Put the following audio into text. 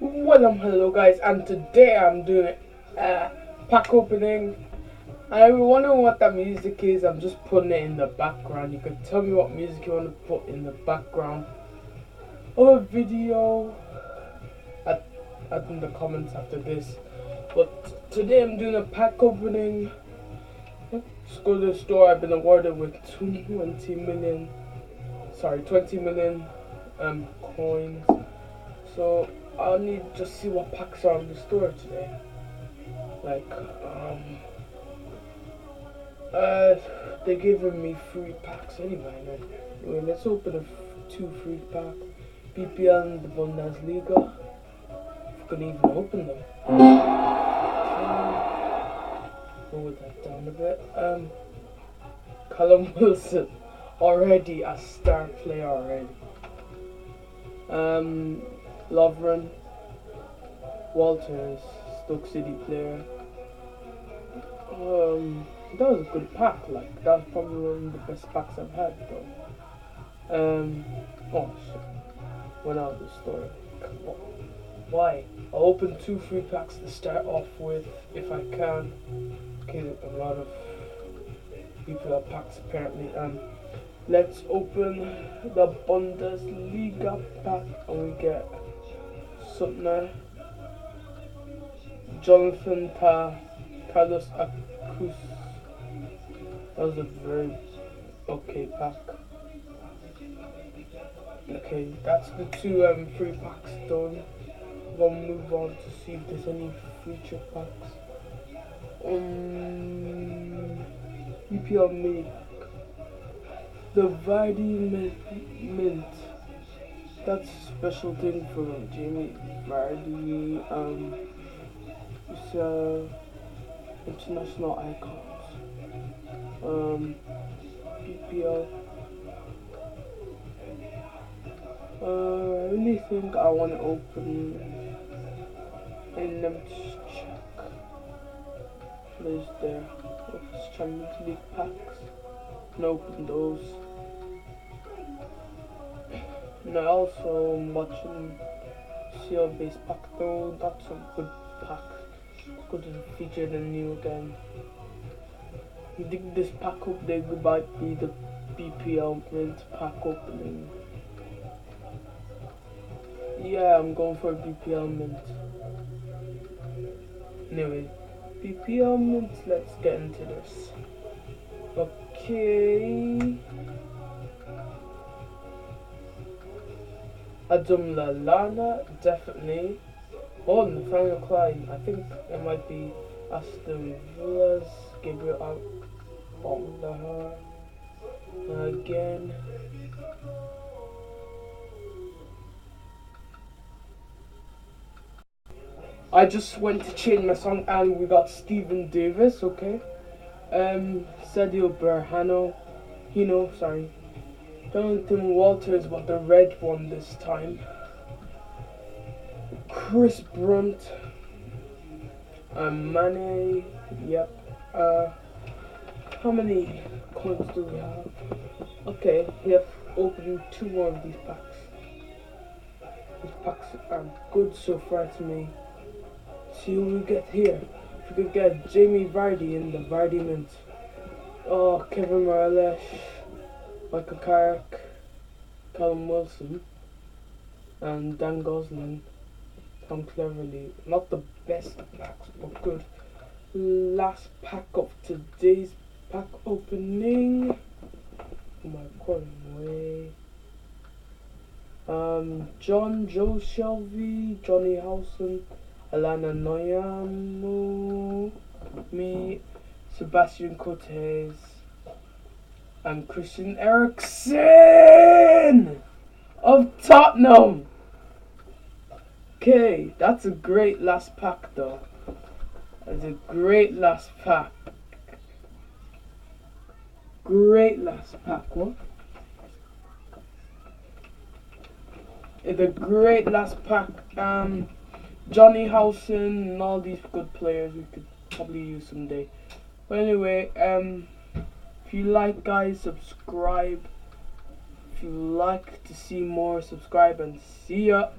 Hello guys, and today I'm doing a pack opening. And if you're wondering what that music is, I'm just putting it in the background. You can tell me what music you want to put in the background of a video at, in the comments after this. But today I'm doing a pack opening. Let's go to the store. I've been awarded with 20 million coins. So I'll need to just see what packs are in the store today. Like, they're giving me free packs anyway. Anyway, let's open two free packs. BPL and the Bundesliga. If we can even open them. Lower that down a bit. Callum Wilson, already a star player already. Lovren, Walters, Stoke City player. That was a good pack. Like, that was probably one of the best packs I've had though. Oh shit, went out of the store. Why? I'll open two free packs to start off with if I can. Okay, a lot of people have packs apparently. Let's open the Bundesliga pack and we get Sutner, Jonathan Tah, Carlos Acus. That was a very okay pack. Okay, that's the two free packs done. We'll move on to see if there's any future packs. EPL Mini. The Vardy Mint. That's a special thing for Jamie Vardy. It's international icons. PPL. Anything I want to open, and let me just check. There's there. What's Champions League packs? And open those. And I also am watching CL base pack though. That's a good pack. Good to feature the new again. I think this pack update might be the BPL Mint pack opening. Yeah, I'm going for a BPL Mint. Anyway, BPL Mint, let's get into this. Okay. Adam Lallana, definitely. Oh, Nathaniel Klein. I think it might be Aston Villa's Gabriel Aldaha. Again. I just went to change my song and we got Stephen Davis, okay? Sadio Berhano. Sorry. Jonathan Walters, but the red one this time. Chris Brunt. Mane. Yep. How many coins do we have? Okay, we have opened two more of these packs. These packs are good so far to me. See who we get here. If we could get Jamie Vardy in the Vardy Mint. Oh, Kevin Morales, Michael Carrick, Callum Wilson, and Dan Gosling. Tom Cleverley. Not the best packs, but good. Last pack of today's pack opening. Oh my god, way. Joe Shelby, Johnny Howson, Alana Noyamu, me, Sebastian Cortez, and Christian Eriksen of Tottenham. Okay, that's a great last pack though. That's a great last pack. Great last pack, what? It's a great last pack. Johnny Howson and all these good players we could probably use someday. But anyway, if you like, guys, subscribe. If you like to see more, subscribe, and see ya.